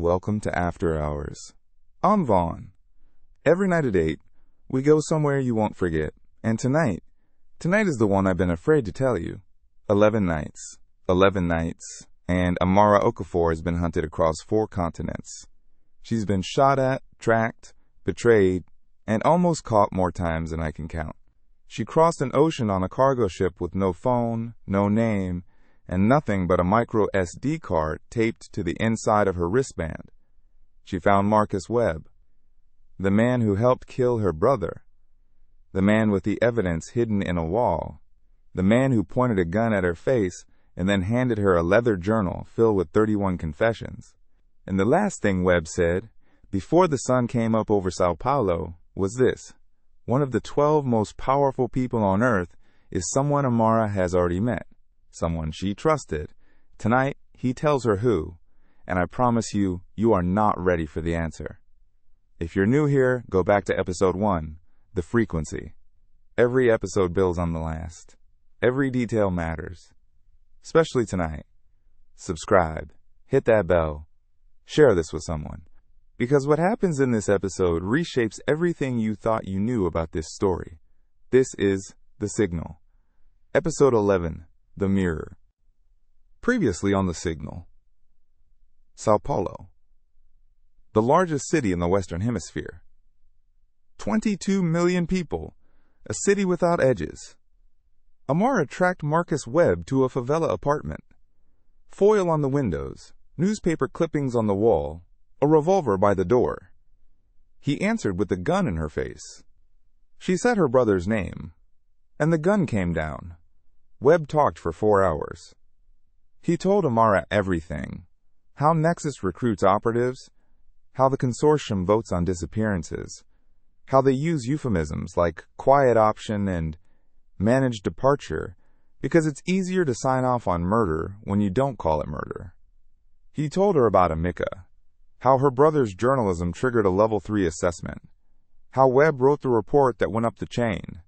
Welcome to After Hours. I'm Vaughn. Every night at 8, we go somewhere you won't forget. And tonight is the one I've been afraid to tell you. 11 nights. 11 nights. And Amara has been hunted across 4 continents. She's been shot at, tracked, betrayed, and almost caught more times than I can count. She crossed an ocean on a cargo ship with no phone, no name, and nothing but a micro SD card taped to the inside of her wristband. She found Marcus Webb, the man who helped kill her brother, the man with the evidence hidden in a wall, the man who pointed a gun at her face and then handed her a leather journal filled with 31 confessions. And the last thing Webb said, before the sun came up over São Paulo, was this: one of the 12 most powerful people on earth is someone Amara has already met. Someone she trusted. Tonight, he tells her who, and I promise you, you are not ready for the answer. If you're new here, go back to episode 1, The Frequency. Every episode builds on the last. Every detail matters. Especially tonight. Subscribe, hit that bell, share this with someone. Because what happens in this episode reshapes everything you thought you knew about this story. This is The Signal. Episode 11. The Mirror. Previously on The Signal. São Paulo, the largest city in the Western Hemisphere. 22 million people, a city without edges. Amara tracked Marcus Webb to a favela apartment. Foil on the windows, newspaper clippings on the wall, a revolver by the door. He answered with a gun in her face. She said her brother's name, and the gun came down. Webb talked for 4 hours. He told Amara everything. How Nexus recruits operatives, how the Consortium votes on disappearances, how they use euphemisms like quiet option and managed departure because it's easier to sign off on murder when you don't call it murder. He told her about Amika, how her brother's journalism triggered a level 3 assessment, how Webb wrote the report that went up the chain,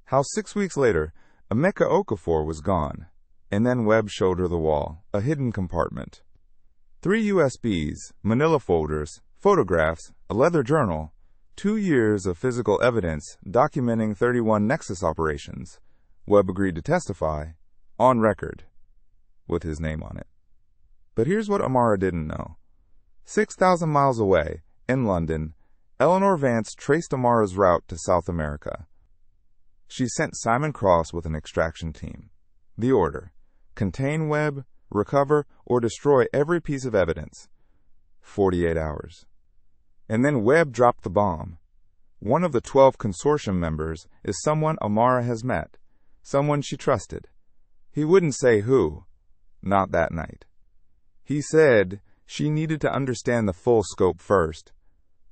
how 6 weeks later, Amika Okafor was gone, and then Webb showed her the wall, a hidden compartment. 3 USBs, manila folders, photographs, a leather journal, 2 years of physical evidence documenting 31 Nexus operations. Webb agreed to testify, on record, with his name on it. But here's what Amara didn't know. 6,000 miles away, in London, Eleanor Vance traced Amara's route to South America. She sent Simon Cross with an extraction team. The order: contain Webb, recover, or destroy every piece of evidence. 48 hours. And then Webb dropped the bomb. One of the 12 consortium members is someone Amara has met, someone she trusted. He wouldn't say who, not that night. He said she needed to understand the full scope first.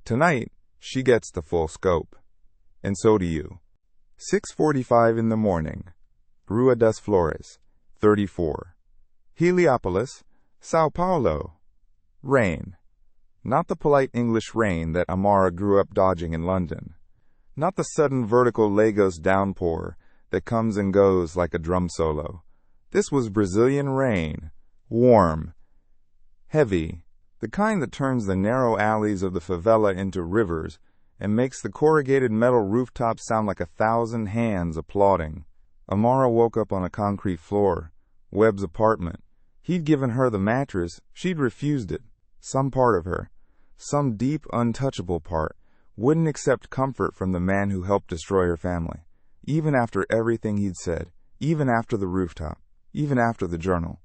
Tonight, she gets the full scope. And so do you. 6:45 in the morning. Rua das Flores, 34. Heliopolis, São Paulo. Rain. Not the polite English rain that Amara grew up dodging in London. Not the sudden vertical Lagos downpour that comes and goes like a drum solo. This was Brazilian rain. Warm. Heavy. The kind that turns the narrow alleys of the favela into rivers and makes the corrugated metal rooftops sound like 1,000 hands applauding. Amara woke up on a concrete floor. Webb's apartment. He'd given her the mattress. She'd refused it. Some part of her, some deep, untouchable part, wouldn't accept comfort from the man who helped destroy her family, even after everything he'd said, even after the rooftop, even after the journal.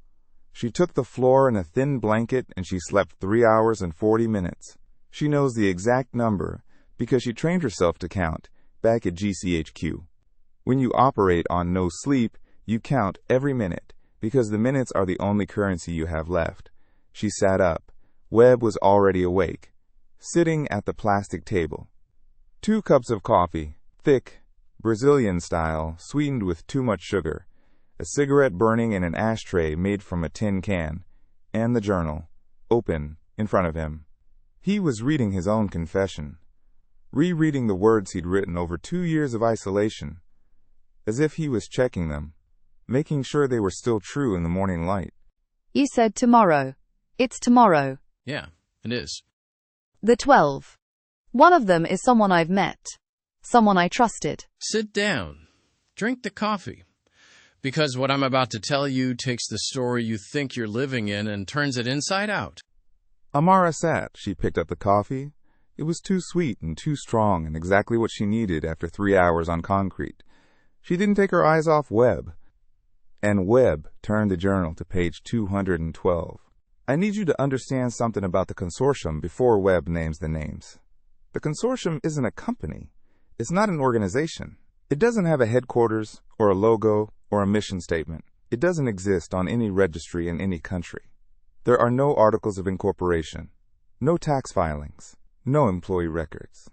She took the floor in a thin blanket and she slept 3 hours and 40 minutes. She knows the exact number because she trained herself to count back at GCHQ. When you operate on no sleep, you count every minute because the minutes are the only currency you have left. She sat up. Webb was already awake, sitting at the plastic table. 2 cups of coffee, thick, Brazilian style, sweetened with too much sugar, a cigarette burning in an ashtray made from a tin can, and the journal, open, in front of him. He was reading his own confession, rereading the words he'd written over 2 years of isolation, as if he was checking them, making sure they were still true in the morning light. You said tomorrow. It's tomorrow. Yeah, It is. The 12. One of them is someone I've met. Someone I trusted. Sit down. Drink the coffee. Because what I'm about to tell you takes the story you think you're living in and turns it inside out. Amara sat. She picked up the coffee. It was too sweet and too strong and exactly what she needed after 3 hours on concrete. She didn't take her eyes off Webb. And Webb turned the journal to page 212. I need you to understand something about the consortium before Webb names the names. The consortium isn't a company. It's not an organization. It doesn't have a headquarters or a logo or a mission statement. It doesn't exist on any registry in any country. There are no articles of incorporation, no tax filings, no employee records,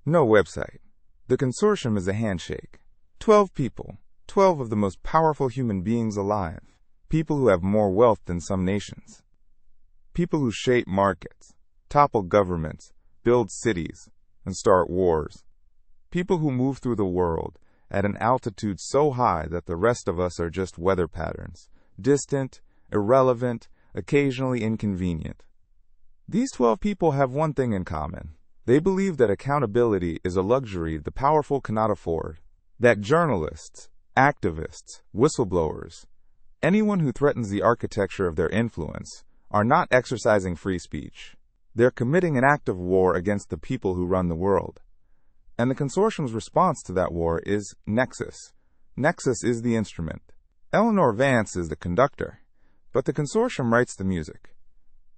no website. The consortium is a handshake. 12 people, 12 of the most powerful human beings alive, people who have more wealth than some nations, people who shape markets, topple governments, build cities, and start wars, people who move through the world at an altitude so high that the rest of us are just weather patterns, distant, irrelevant, occasionally inconvenient. These 12 people have one thing in common. They believe that accountability is a luxury the powerful cannot afford, that journalists, activists, whistleblowers, anyone who threatens the architecture of their influence, are not exercising free speech. They're committing an act of war against the people who run the world. And the consortium's response to that war is Nexus. Nexus is the instrument. Eleanor Vance is the conductor, but the consortium writes the music.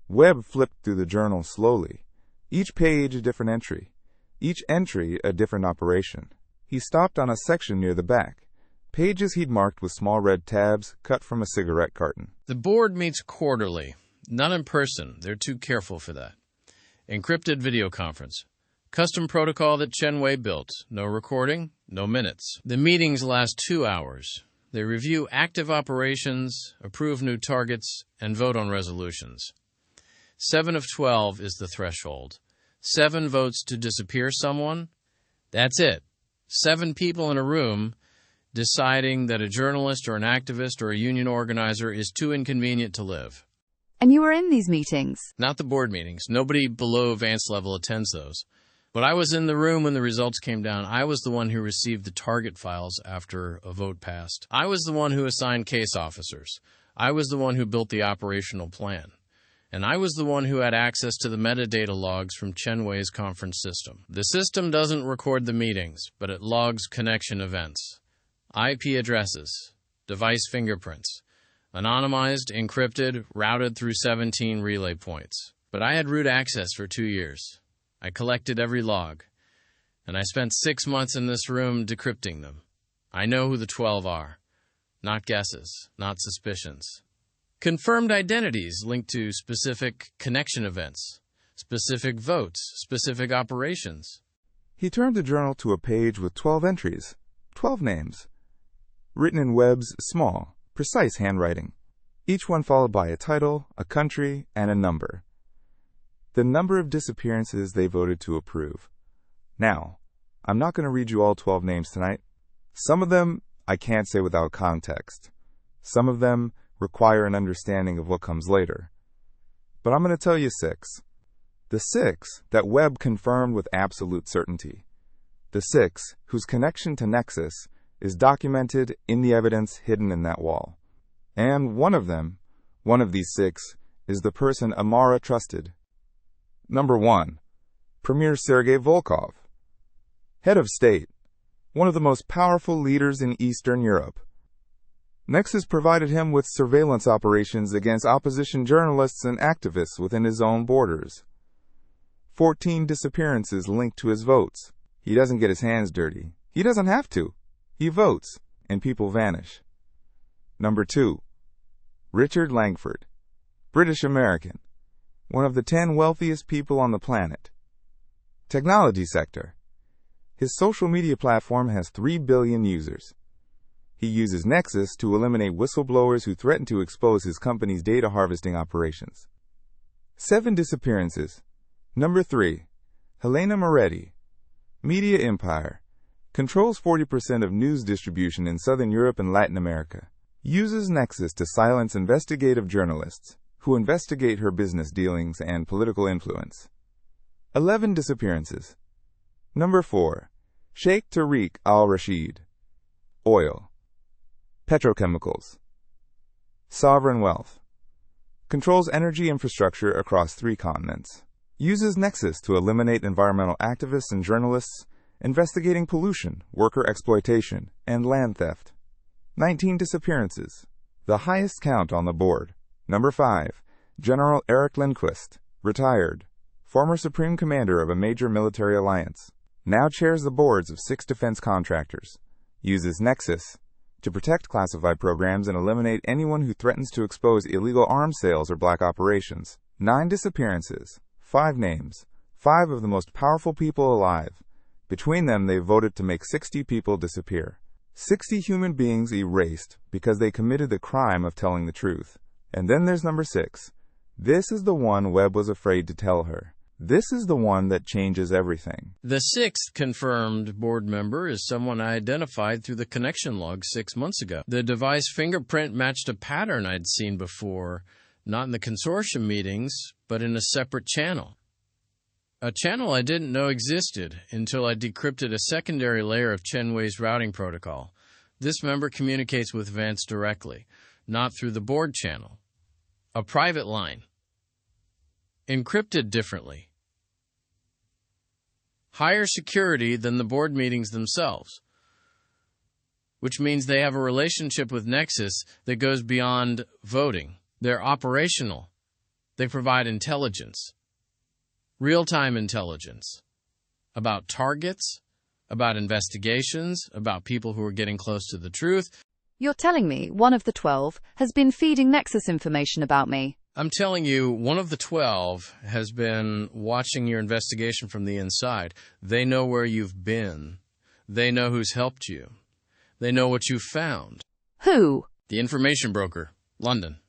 Webb flipped through the journal slowly, each page a different entry, each entry a different operation. He stopped on a section near the back, pages he'd marked with small red tabs cut from a cigarette carton. The board meets quarterly, not in person. They're too careful for that. Encrypted video conference. Custom protocol that Chen Wei built. No recording, no minutes. The meetings last 2 hours. They review active operations, approve new targets, and vote on resolutions. 7 of 12 is the threshold. 7 votes to disappear someone. That's it. 7 people in a room deciding that a journalist or an activist or a union organizer is too inconvenient to live. And you were in these meetings? Not the board meetings. Nobody below Vance level attends those. But I was in the room when the results came down. I was the one who received the target files after a vote passed. I was the one who assigned case officers. I was the one who built the operational plan. And I was the one who had access to the metadata logs from Chen Wei's conference system. The system doesn't record the meetings, but it logs connection events, IP addresses, device fingerprints, anonymized, encrypted, routed through 17 relay points. But I had root access for 2 years. I collected every log, and I spent 6 months in this room decrypting them. I know who the 12 are. Not guesses, not suspicions. Confirmed identities linked to specific connection events, specific votes, specific operations. He turned the journal to a page with 12 entries, 12 names, written in Webb's small, precise handwriting, each one followed by a title, a country, and a number. The number of disappearances they voted to approve. Now, I'm not going to read you all 12 names tonight. Some of them I can't say without context. Some of them require an understanding of what comes later. But I'm going to tell you 6. The 6 that Webb confirmed with absolute certainty. The 6 whose connection to Nexus is documented in the evidence hidden in that wall. And one of these 6, is the person Amara trusted. Number 1, Premier Sergei Volkov, head of state, one of the most powerful leaders in Eastern Europe. Nexus provided him with surveillance operations against opposition journalists and activists within his own borders. 14 disappearances linked to his votes. He doesn't get his hands dirty. He doesn't have to. He votes, and people vanish. Number 2, Richard Langford, British American, one of the 10 wealthiest people on the planet. Technology sector. His social media platform has 3 billion users. He uses Nexus to eliminate whistleblowers who threaten to expose his company's data harvesting operations. 7 disappearances. Number 3, Helena Moretti, media empire, controls 40% of news distribution in Southern Europe and Latin America, uses Nexus to silence investigative journalists who investigate her business dealings and political influence. 11 disappearances. Number 4. Sheikh Tariq al-Rashid. Oil. Petrochemicals. Sovereign wealth. Controls energy infrastructure across 3 continents. Uses Nexus to eliminate environmental activists and journalists, investigating pollution, worker exploitation, and land theft. 19 disappearances. The highest count on the board. Number 5. General Eric Lindquist. Retired. Former Supreme Commander of a major military alliance. Now chairs the boards of 6 defense contractors. Uses Nexus to protect classified programs and eliminate anyone who threatens to expose illegal arms sales or black operations. 9 disappearances. 5 names. 5 of the most powerful people alive. Between them, they voted to make 60 people disappear. 60 human beings erased because they committed the crime of telling the truth. And then there's number 6. This is the one Webb was afraid to tell her. This is the one that changes everything. The 6th confirmed board member is someone I identified through the connection log 6 months ago. The device fingerprint matched a pattern I'd seen before, not in the consortium meetings, but in a separate channel. A channel I didn't know existed until I decrypted a secondary layer of Chenwei's routing protocol. This member communicates with Vance directly, not through the board channel. A private line. Encrypted differently. Higher security than the board meetings themselves, which means they have a relationship with Nexus that goes beyond voting. They're operational. They provide intelligence, real-time intelligence, about targets, about investigations, about people who are getting close to the truth. You're telling me one of the 12 has been feeding Nexus information about me? I'm telling you, one of the 12 has been watching your investigation from the inside. They know where you've been. They know who's helped you. They know what you've found. Who? The information broker, London.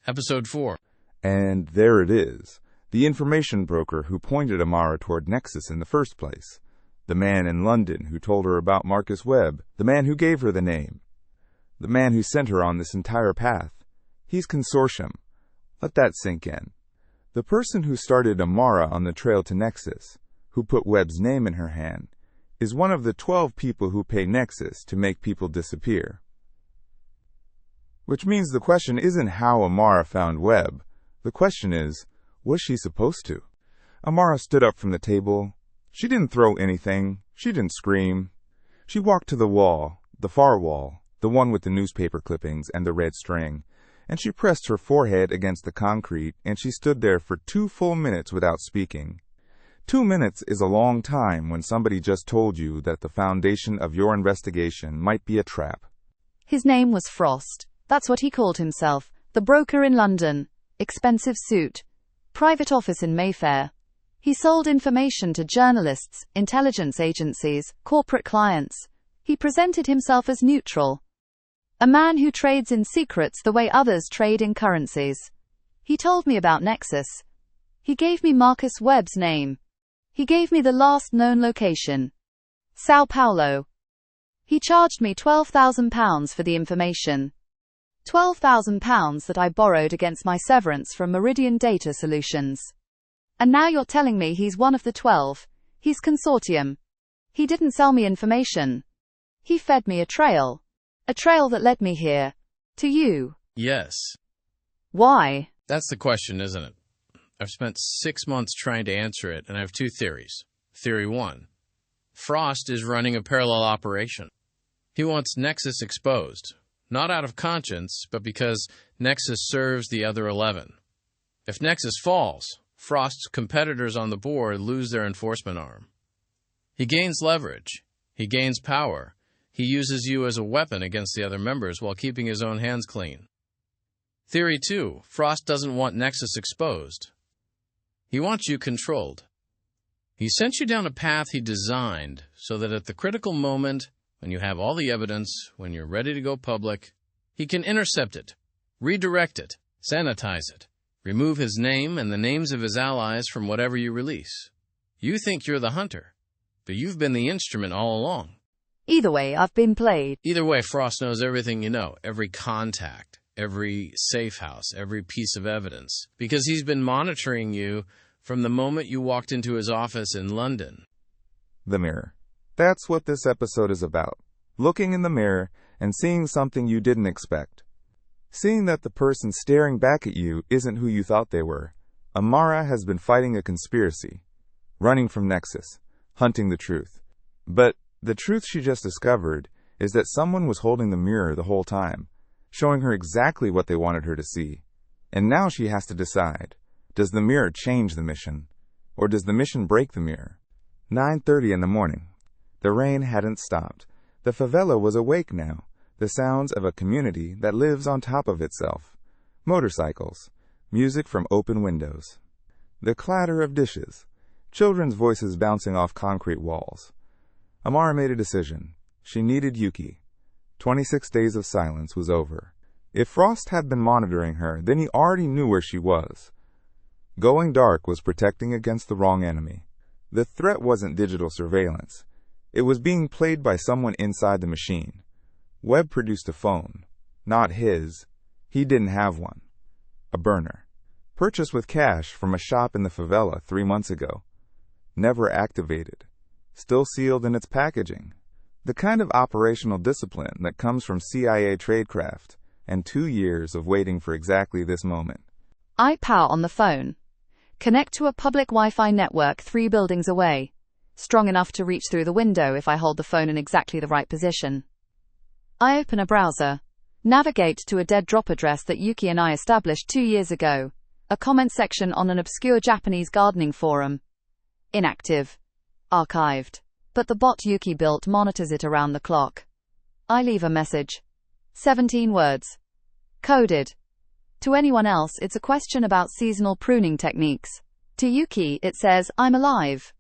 Episode 4. And there it is. The information broker who pointed Amara toward Nexus in the first place. The man in London who told her about Marcus Webb. The man who gave her the name. The man who sent her on this entire path. He's Consortium. Let that sink in. The person who started Amara on the trail to Nexus, who put Webb's name in her hand, is one of the 12 people who pay Nexus to make people disappear. Which means the question isn't how Amara found Webb. The question is, was she supposed to? Amara stood up from the table. She didn't throw anything. She didn't scream. She walked to the wall, the far wall, the one with the newspaper clippings and the red string, and she pressed her forehead against the concrete, and she stood there for 2 full minutes without speaking. 2 minutes is a long time when somebody just told you that the foundation of your investigation might be a trap. His name was Frost. That's what he called himself. The broker in London. Expensive suit. Private office in Mayfair. He sold information to journalists, intelligence agencies, corporate clients. He presented himself as neutral. A man who trades in secrets the way others trade in currencies. He told me about Nexus. He gave me Marcus Webb's name. He gave me the last known location. São Paulo. He charged me £12,000 for the information. £12,000 that I borrowed against my severance from Meridian Data Solutions. And now you're telling me he's one of the 12. He's Consortium. He didn't sell me information. He fed me a trail. A trail that led me here. To you. Yes. Why? That's the question, isn't it? I've spent 6 months trying to answer it, and I have 2 theories. Theory 1. Frost is running a parallel operation. He wants Nexus exposed. Not out of conscience, but because Nexus serves the other 11. If Nexus falls, Frost's competitors on the board lose their enforcement arm. He gains leverage. He gains power. He uses you as a weapon against the other members while keeping his own hands clean. Theory 2. Frost doesn't want Nexus exposed. He wants you controlled. He sent you down a path he designed so that at the critical moment, when you have all the evidence, when you're ready to go public, he can intercept it, redirect it, sanitize it, remove his name and the names of his allies from whatever you release. You think you're the hunter, but you've been the instrument all along. Either way, I've been played. Either way, Frost knows everything you know, every contact, every safe house, every piece of evidence, because he's been monitoring you from the moment you walked into his office in London. The mirror. That's what this episode is about. Looking in the mirror and seeing something you didn't expect. Seeing that the person staring back at you isn't who you thought they were. Amara has been fighting a conspiracy, running from Nexus, hunting the truth. But the truth she just discovered is that someone was holding the mirror the whole time, showing her exactly what they wanted her to see. And now she has to decide, does the mirror change the mission, or does the mission break the mirror? 9:30 in the morning. The rain hadn't stopped. The favela was awake now, the sounds of a community that lives on top of itself. Motorcycles, music from open windows, the clatter of dishes, children's voices bouncing off concrete walls. Amara made a decision. She needed Yuki. 26 days of silence was over. If Frost had been monitoring her, then he already knew where she was. Going dark was protecting against the wrong enemy. The threat wasn't digital surveillance. It was being played by someone inside the machine. Webb produced a phone. Not his. He didn't have one. A burner. Purchased with cash from a shop in the favela 3 months ago. Never activated. Still sealed in its packaging. The kind of operational discipline that comes from CIA tradecraft and 2 years of waiting for exactly this moment. iPower on the phone. Connect to a public Wi-Fi network 3 buildings away. Strong enough to reach through the window if I hold the phone in exactly the right position. I open a browser. Navigate to a dead drop address that Yuki and I established 2 years ago. A comment section on an obscure Japanese gardening forum. Inactive. Archived. But the bot Yuki built monitors it around the clock. I leave a message. 17 words. Coded. To anyone else, it's a question about seasonal pruning techniques. To Yuki, it says, I'm alive.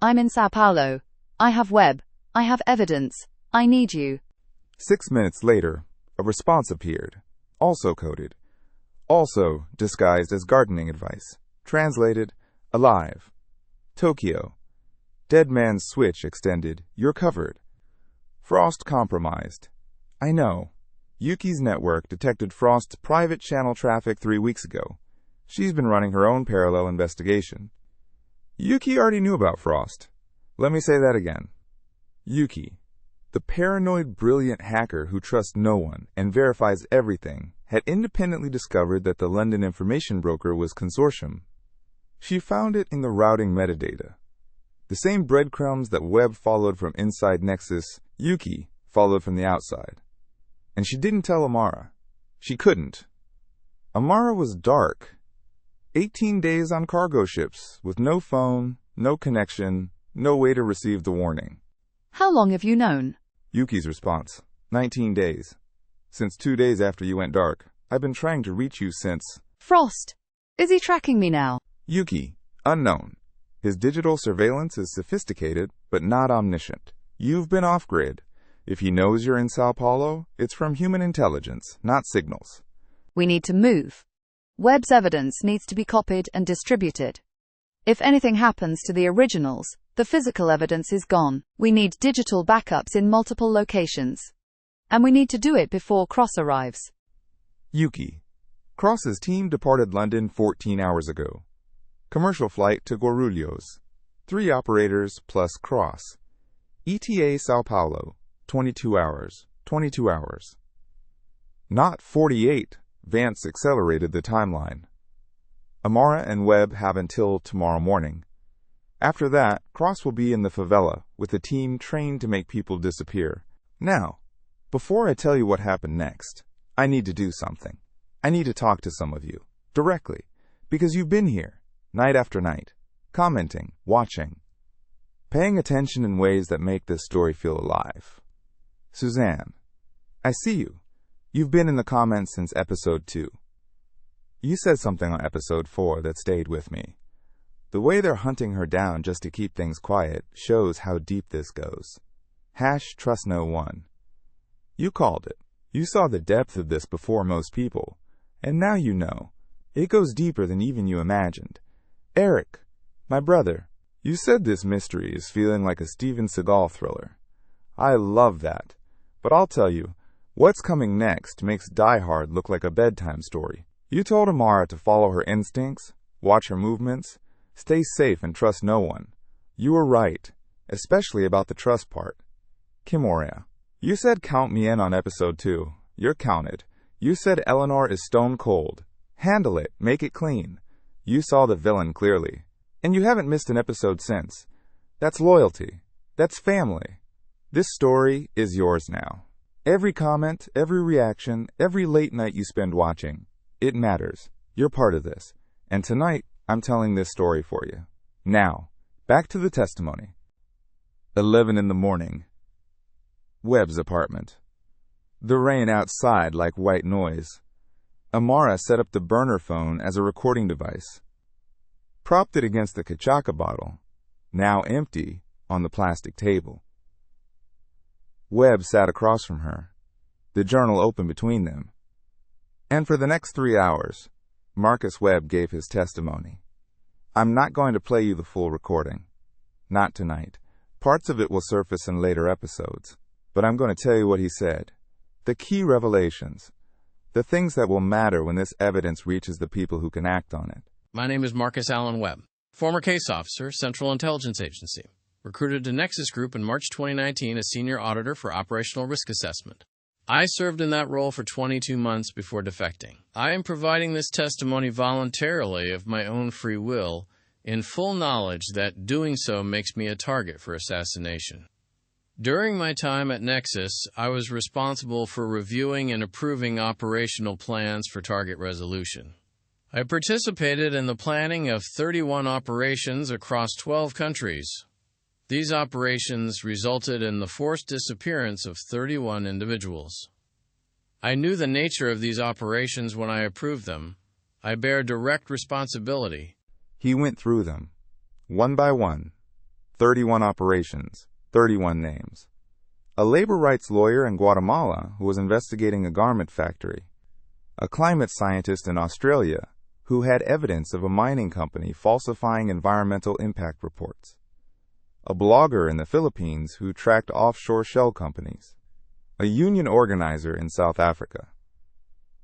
I'm in São Paulo. I have Webb. I have evidence. I need you. 6 minutes later, a response appeared. Also coded. Also disguised as gardening advice. Translated, alive. Tokyo. Dead man's switch extended. You're covered. Frost compromised. I know. Yuki's network detected Frost's private channel traffic 3 weeks ago. She's been running her own parallel investigation. Yuki already knew about Frost. Let me say that again. Yuki, the paranoid, brilliant hacker who trusts no one and verifies everything, had independently discovered that the London information broker was Consortium. She found it in the routing metadata. The same breadcrumbs that Webb followed from inside Nexus, Yuki followed from the outside. And she didn't tell Amara. She couldn't. Amara was dark. 18 days on cargo ships, with no phone, no connection, no way to receive the warning. How long have you known? Yuki's response. 19 days. Since 2 days after you went dark. I've been trying to reach you since... Frost. Is he tracking me now? Yuki. Unknown. His digital surveillance is sophisticated, but not omniscient. You've been off-grid. If he knows you're in São Paulo, it's from human intelligence, not signals. We need to move. Webb's evidence needs to be copied and distributed. If anything happens to the originals, the physical evidence is gone. We need digital backups in multiple locations. And we need to do it before Cross arrives. Yuki. Cross's team departed London 14 hours ago. Commercial flight to Guarulhos. 3 operators plus Cross. ETA São Paulo. 22 hours. 22 hours. Not 48. Vance accelerated the timeline. Amara and Webb have until tomorrow morning. After that, Cross will be in the favela with a team trained to make people disappear. Now, before I tell you what happened next, I need to do something. I need to talk to some of you, directly, because you've been here, night after night, commenting, watching, paying attention in ways that make this story feel alive. Suzanne, I see you. You've been in the comments since episode 2. You said something on episode 4 that stayed with me. The way they're hunting her down just to keep things quiet shows how deep this goes. #TrustNo1. You called it. You saw the depth of this before most people. And now you know. It goes deeper than even you imagined. Eric, my brother, you said this mystery is feeling like a Steven Seagal thriller. I love that. But I'll tell you, What's coming next makes Die Hard look like a bedtime story. You told Amara to follow her instincts, watch her movements, stay safe and trust no one. You were right, especially about the trust part. Kimura. You said count me in on episode 2. You're counted. You said Eleanor is stone cold. Handle it, make it clean. You saw the villain clearly. And you haven't missed an episode since. That's loyalty. That's family. This story is yours now. Every comment, every reaction, every late night you spend watching, it matters. You're part of this. And tonight, I'm telling this story for you. Now, back to the testimony. 11 in the morning. Webb's apartment. The rain outside like white noise. Amara set up the burner phone as a recording device. Propped it against the Kachaka bottle, now empty, on the plastic table. Webb sat across from her, the journal open between them. And for the next 3 hours, Marcus Webb gave his testimony. I'm not going to play you the full recording. Not tonight. Parts of it will surface in later episodes. But I'm going to tell you what he said. The key revelations. The things that will matter when this evidence reaches the people who can act on it. My name is Marcus Allen Webb, former case officer, Central Intelligence Agency. Recruited to Nexus Group in March 2019 as Senior Auditor for Operational Risk Assessment. I served in that role for 22 months before defecting. I am providing this testimony voluntarily of my own free will, in full knowledge that doing so makes me a target for assassination. During my time at Nexus, I was responsible for reviewing and approving operational plans for target resolution. I participated in the planning of 31 operations across 12 countries. These operations resulted in the forced disappearance of 31 individuals. I knew the nature of these operations when I approved them. I bear direct responsibility. He went through them, one by one. 31 operations, 31 names. A labor rights lawyer in Guatemala who was investigating a garment factory. A climate scientist in Australia who had evidence of a mining company falsifying environmental impact reports. A blogger in the Philippines who tracked offshore shell companies. A union organizer in South Africa.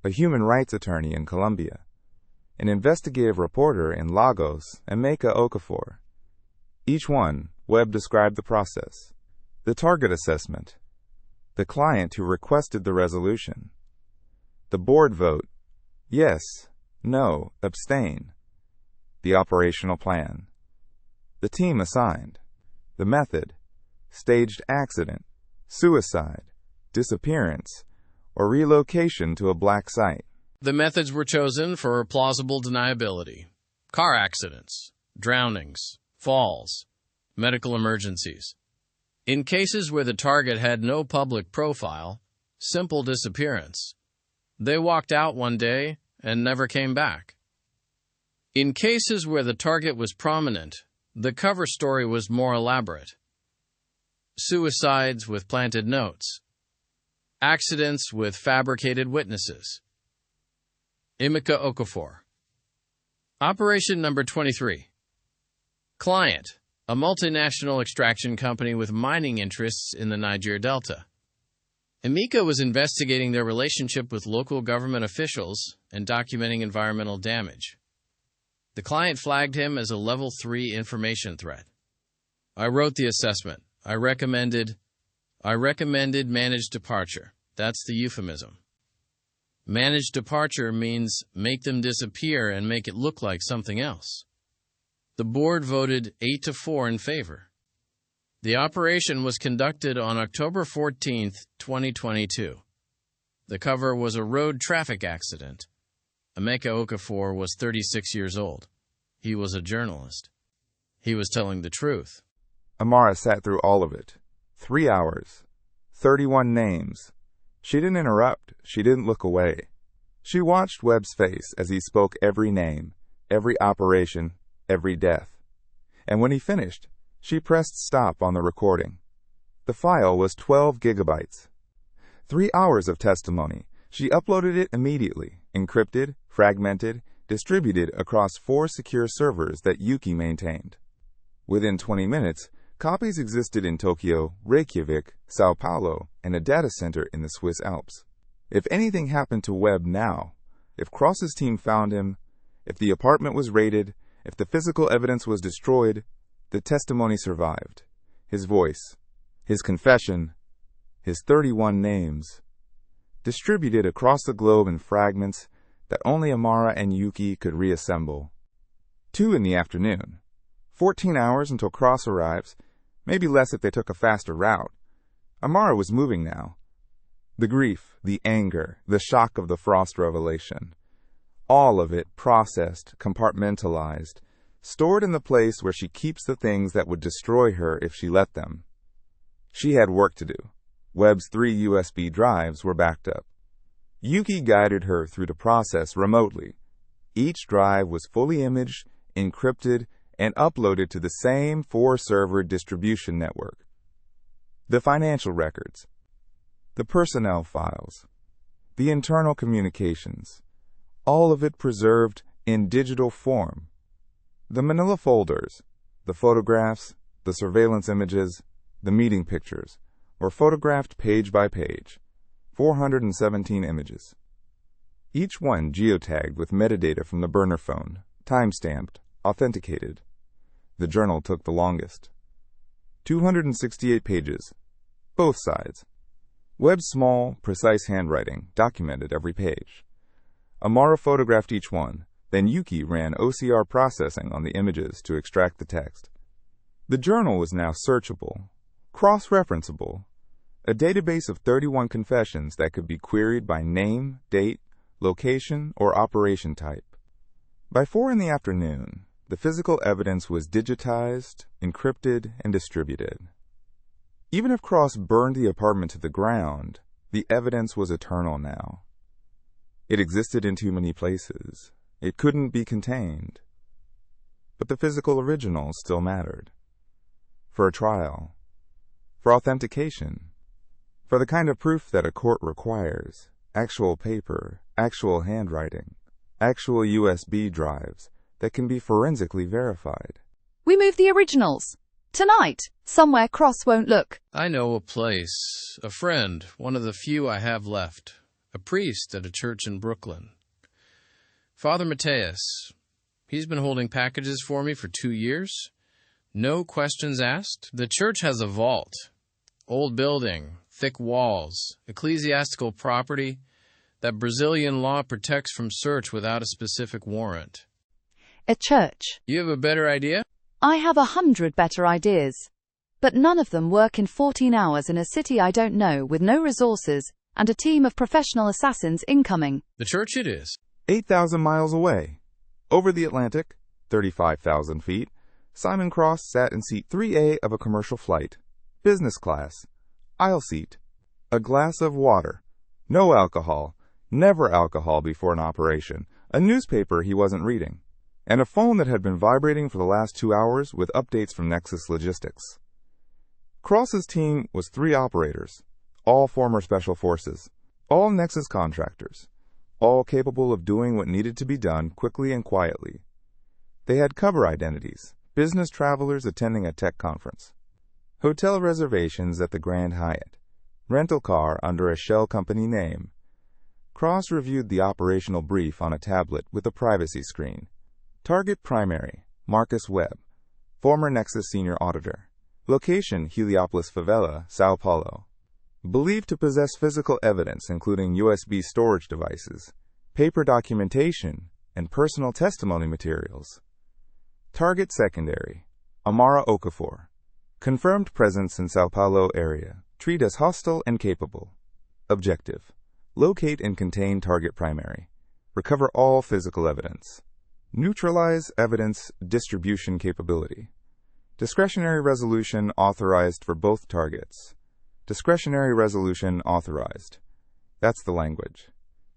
A human rights attorney in Colombia. An investigative reporter in Lagos, Emeka Okafor. Each one, Webb described the process. The target assessment. The client who requested the resolution. The board vote. Yes, no, abstain. The operational plan. The team assigned. The method. Staged accident, suicide, disappearance, or relocation to a black site. The methods were chosen for plausible deniability. Car accidents, drownings, falls, medical emergencies. In cases where the target had no public profile, simple disappearance. They walked out one day and never came back. In cases where the target was prominent, the cover story was more elaborate. Suicides with planted notes. Accidents with fabricated witnesses. Emeka Okafor. Operation number 23. Client, a multinational extraction company with mining interests in the Niger Delta. Emeka was investigating their relationship with local government officials and documenting environmental damage. The client flagged him as a level 3 information threat. I wrote the assessment. I recommended managed departure. That's the euphemism. Managed departure means make them disappear and make it look like something else. The board voted 8-4 in favor. The operation was conducted on October 14, 2022. The cover was a road traffic accident. Emeka Okafor was 36 years old. He was a journalist. He was telling the truth. Amara sat through all of it. 3 hours. 31 names. She didn't interrupt. She didn't look away. She watched Webb's face as he spoke every name, every operation, every death. And when he finished, she pressed stop on the recording. The file was 12 gigabytes. 3 hours of testimony. She uploaded it immediately, encrypted, fragmented, distributed across 4 secure servers that Yuki maintained. Within 20 minutes, Copies existed in Tokyo, Reykjavik, São Paulo, and a data center in the Swiss Alps. If anything happened to Webb now, if Cross's team found him, if the apartment was raided, if the physical evidence was destroyed, the testimony survived. His voice, his confession, his 31 names, distributed across the globe in fragments that only Amara and Yuki could reassemble. 2 in the afternoon. 14 hours until Cross arrives, maybe less if they took a faster route. Amara was moving now. The grief, the anger, the shock of the Frost revelation. All of it processed, compartmentalized, stored in the place where she keeps the things that would destroy her if she let them. She had work to do. Webb's 3 USB drives were backed up. Yuki guided her through the process remotely. Each drive was fully imaged, encrypted, and uploaded to the same 4-server distribution network. The financial records, the personnel files, the internal communications, all of it preserved in digital form. The manila folders, the photographs, the surveillance images, the meeting pictures, were photographed page by page, 417 images. Each one geotagged with metadata from the burner phone, time-stamped, authenticated. The journal took the longest. 268 pages, both sides. Webb's small, precise handwriting documented every page. Amara photographed each one, then Yuki ran OCR processing on the images to extract the text. The journal was now searchable, cross-referenceable, a database of 31 confessions that could be queried by name, date, location, or operation type. By 4 in the afternoon, the physical evidence was digitized, encrypted, and distributed. Even if Cross burned the apartment to the ground, the evidence was eternal now. It existed in too many places. It couldn't be contained. But the physical original still mattered. For a trial. For authentication. For the kind of proof that a court requires. Actual paper, actual handwriting, actual USB drives that can be forensically verified. We move the originals. Tonight, somewhere Cross won't look. I know a place, a friend, one of the few I have left, a priest at a church in Brooklyn. Father Mateus. He's been holding packages for me for 2 years. No questions asked. The church has a vault. Old building, thick walls, ecclesiastical property that Brazilian law protects from search without a specific warrant. A church. You have a better idea? I have 100 better ideas. But none of them work in 14 hours in a city I don't know with no resources and a team of professional assassins incoming. The church it is. 8,000 miles away. Over the Atlantic, 35,000 feet, Simon Cross sat in seat 3A of a commercial flight. Business class. Aisle seat. A glass of water. No alcohol. Never alcohol before an operation. A newspaper he wasn't reading. And a phone that had been vibrating for the last 2 hours with updates from Nexus Logistics. Cross's team was 3 operators, all former Special Forces, all Nexus contractors, all capable of doing what needed to be done quickly and quietly. They had cover identities, business travelers attending a tech conference, hotel reservations at the Grand Hyatt, rental car under a shell company name. Cross reviewed the operational brief on a tablet with a privacy screen. Target primary, Marcus Webb, former Nexus senior auditor. Location, Heliopolis Favela, São Paulo. Believed to possess physical evidence including USB storage devices, paper documentation, and personal testimony materials. Target secondary, Amara Okafor. Confirmed presence in São Paulo area. Treat as hostile and capable. Objective. Locate and contain target primary. Recover all physical evidence. Neutralize evidence distribution capability. Discretionary resolution authorized for both targets. Discretionary resolution authorized. That's the language.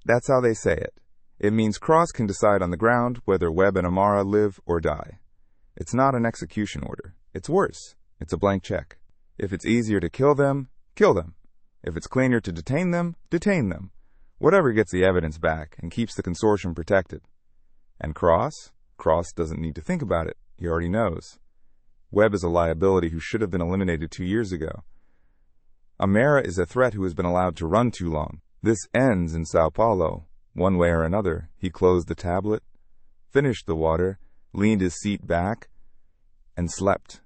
That's how they say it. It means Cross can decide on the ground whether Webb and Amara live or die. It's not an execution order. It's worse. It's a blank check. If it's easier to kill them, kill them. If it's cleaner to detain them, detain them. Whatever gets the evidence back and keeps the consortium protected. And Cross doesn't need to think about it. He already knows. Webb is a liability who should have been eliminated 2 years ago. Amara is a threat who has been allowed to run too long. This ends in São Paulo. One way or another, he closed the tablet, finished the water, leaned his seat back, and slept.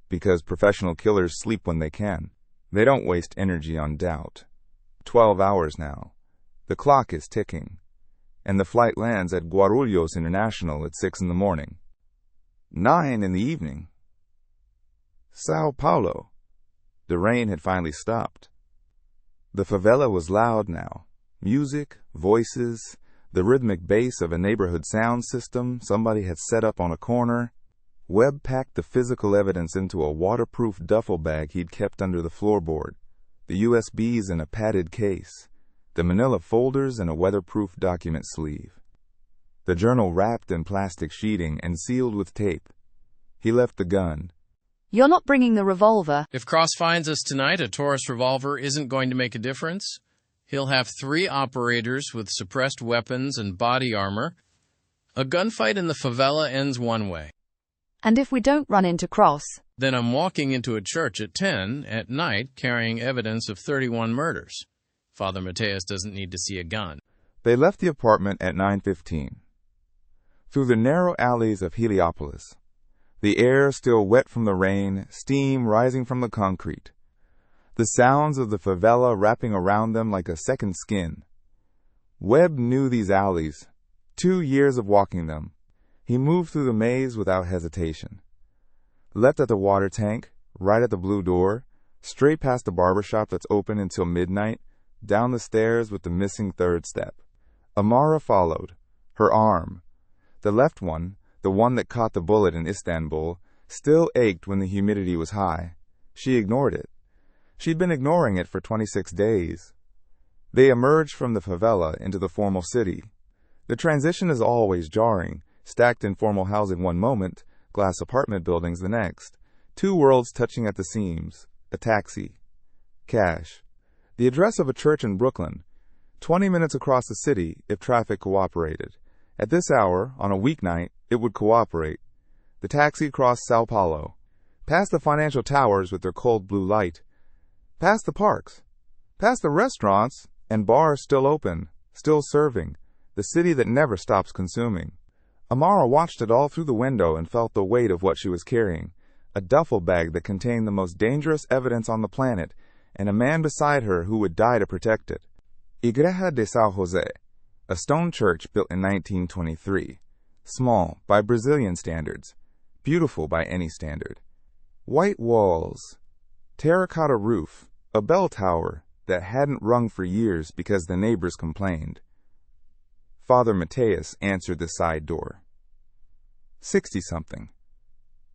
Because professional killers sleep when they can. They don't waste energy on doubt. 12 hours now. The clock is ticking. And the flight lands at Guarulhos International at 6 in the morning. 9 in the evening. São Paulo. The rain had finally stopped. The favela was loud now. Music, voices, the rhythmic bass of a neighborhood sound system somebody had set up on a corner. Webb packed the physical evidence into a waterproof duffel bag he'd kept under the floorboard, the USBs in a padded case, the manila folders in a weatherproof document sleeve. The journal wrapped in plastic sheeting and sealed with tape. He left the gun. You're not bringing the revolver. If Cross finds us tonight, a Taurus revolver isn't going to make a difference. He'll have 3 operators with suppressed weapons and body armor. A gunfight in the favela ends one way. And if we don't run into Cross? Then I'm walking into a church at 10 at night carrying evidence of 31 murders. Father Mateus doesn't need to see a gun. They left the apartment at 9:15. Through the narrow alleys of Heliopolis, the air still wet from the rain, steam rising from the concrete, the sounds of the favela wrapping around them like a second skin. Webb knew these alleys, 2 years of walking them. He moved through the maze without hesitation. Left at the water tank, right at the blue door, straight past the barber shop that's open until midnight, down the stairs with the missing 3rd step. Amara followed, her arm. The left one, the one that caught the bullet in Istanbul, still ached when the humidity was high. She ignored it. She'd been ignoring it for 26 days. They emerged from the favela into the formal city. The transition is always jarring. Stacked informal housing one moment, glass apartment buildings the next. 2 worlds touching at the seams. A taxi. Cash. The address of a church in Brooklyn. 20 minutes across the city if traffic cooperated. At this hour, on a weeknight, it would cooperate. The taxi crossed São Paulo. Past the financial towers with their cold blue light. Past the parks. Past the restaurants and bars still open, still serving. The city that never stops consuming. Amara watched it all through the window and felt the weight of what she was carrying, a duffel bag that contained the most dangerous evidence on the planet, and a man beside her who would die to protect it. Igreja de São José, a stone church built in 1923, small by Brazilian standards, beautiful by any standard. White walls, terracotta roof, a bell tower that hadn't rung for years because the neighbors complained. Father Mateus answered the side door. 60-something.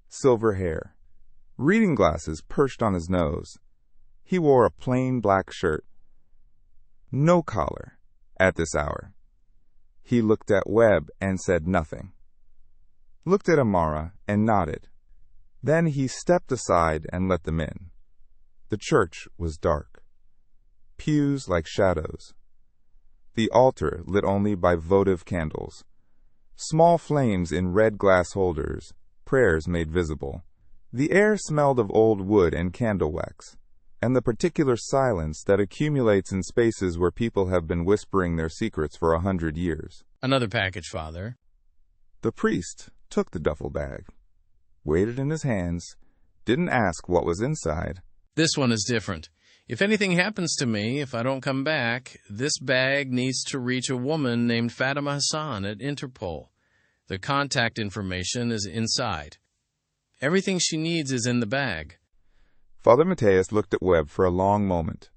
Silver hair. Reading glasses perched on his nose. He wore a plain black shirt. No collar at this hour. He looked at Webb and said nothing. Looked at Amara and nodded. Then he stepped aside and let them in. The church was dark. Pews like shadows. The altar lit only by votive candles. Small flames in red glass holders, prayers made visible. The air smelled of old wood and candle wax, and the particular silence that accumulates in spaces where people have been whispering their secrets for 100 years. Another package, Father. The priest took the duffel bag, weighed it in his hands, didn't ask what was inside. This one is different. If anything happens to me, if I don't come back, this bag needs to reach a woman named Fatima Hassan at Interpol. The contact information is inside. Everything she needs is in the bag. Father Mateus looked at Webb for a long moment.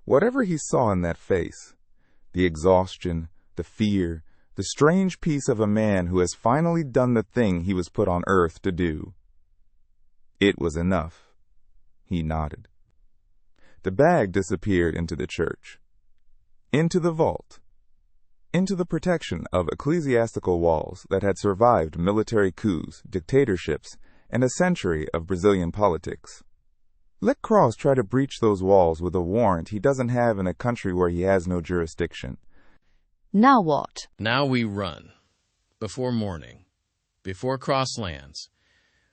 Whatever he saw in that face, the exhaustion, the fear, the strange peace of a man who has finally done the thing he was put on earth to do. It was enough. He nodded. The bag disappeared into the church, into the vault, into the protection of ecclesiastical walls that had survived military coups, dictatorships, and a century of Brazilian politics. Let Cross try to breach those walls with a warrant he doesn't have in a country where he has no jurisdiction. Now what? Now we run. Before morning. Before Cross lands.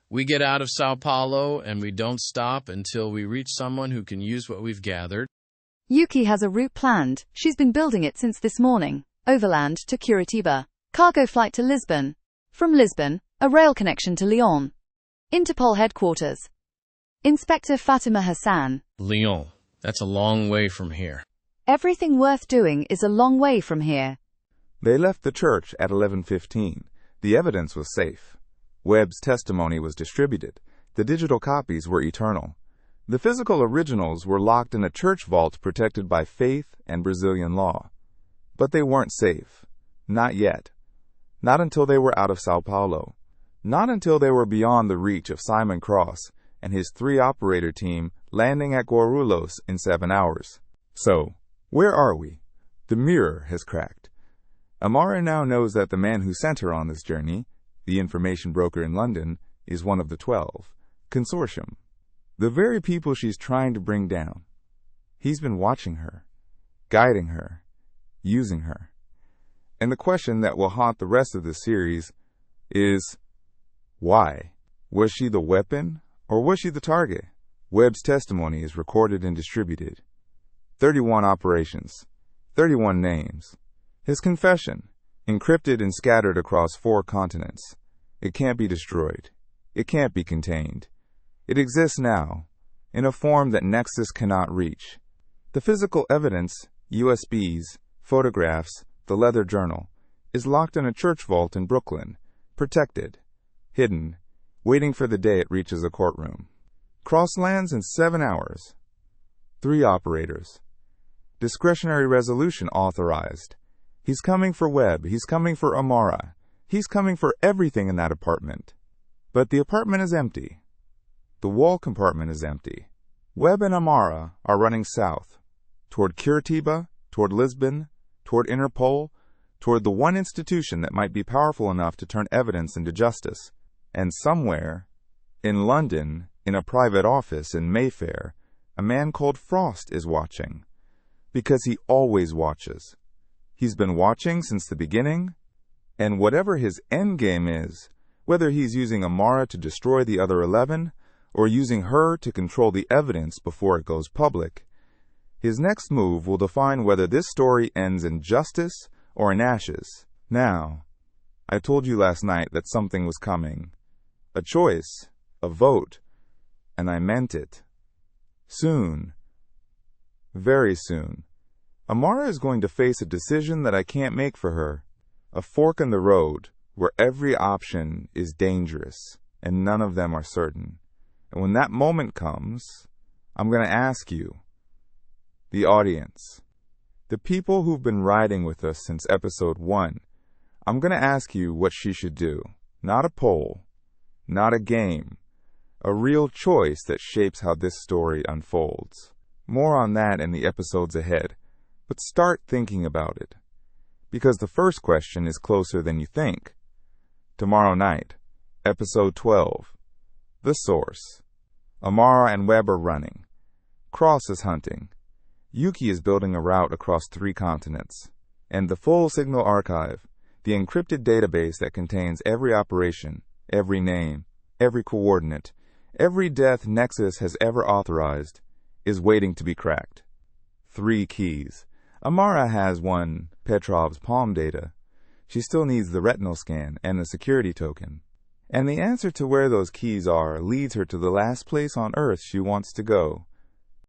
We get out of São Paulo, and we don't stop until we reach someone who can use what we've gathered. Yuki has a route planned. She's been building it since this morning. Overland to Curitiba. Cargo flight to Lisbon. From Lisbon, a rail connection to Lyon. Interpol headquarters. Inspector Fatima Hassan. Lyon. That's a long way from here. Everything worth doing is a long way from here. They left the church at 11:15. The evidence was safe. Webb's testimony was distributed. The digital copies were eternal. The physical originals were locked in a church vault protected by faith and Brazilian law. But they weren't safe. Not yet. Not until they were out of São Paulo. Not until they were beyond the reach of Simon Cross and his 3-operator team landing at Guarulhos in 7 hours. So, where are we? The mirror has cracked. Amara now knows that the man who sent her on this journey, the information broker in London, is one of the 12, Consortium. The very people she's trying to bring down. He's been watching her, guiding her, using her. And the question that will haunt the rest of the series is, why? Was she the weapon, or was she the target? Webb's testimony is recorded and distributed. 31 operations, 31 names. His confession, encrypted and scattered across 4 continents. It can't be destroyed. It can't be contained. It exists now, in a form that Nexus cannot reach. The physical evidence, USBs, photographs, the leather journal, is locked in a church vault in Brooklyn, protected, hidden, waiting for the day it reaches a courtroom. Cross lands in 7 hours. 3 operators. Discretionary resolution authorized. He's coming for Webb. He's coming for Amara. He's coming for everything in that apartment. But the apartment is empty. The wall compartment is empty. Webb and Amara are running south, toward Curitiba, toward Lisbon, toward Interpol, toward the one institution that might be powerful enough to turn evidence into justice. And somewhere, in London, in a private office in Mayfair, a man called Frost is watching. Because he always watches. He's been watching since the beginning, and whatever his endgame is, whether he's using Amara to destroy the other 11, or using her to control the evidence before it goes public, his next move will define whether this story ends in justice or in ashes. Now, I told you last night that something was coming. A choice, a vote, and I meant it. Soon, very soon, Amara is going to face a decision that I can't make for her, a fork in the road where every option is dangerous and none of them are certain. And when that moment comes, I'm going to ask you, the audience, the people who've been riding with us since episode 1, I'm going to ask you what she should do. Not a poll, not a game, a real choice that shapes how this story unfolds. More on that in the episodes ahead. But start thinking about it, because the first question is closer than you think. Tomorrow night, episode 12, The Source. Amara and Webb are running. Cross is hunting. Yuki is building a route across 3 continents. And the full signal archive, the encrypted database that contains every operation, every name, every coordinate, every death Nexus has ever authorized, is waiting to be cracked. 3 keys. Amara has 1, Petrov's palm data. She still needs the retinal scan and the security token. And the answer to where those keys are leads her to the last place on Earth she wants to go,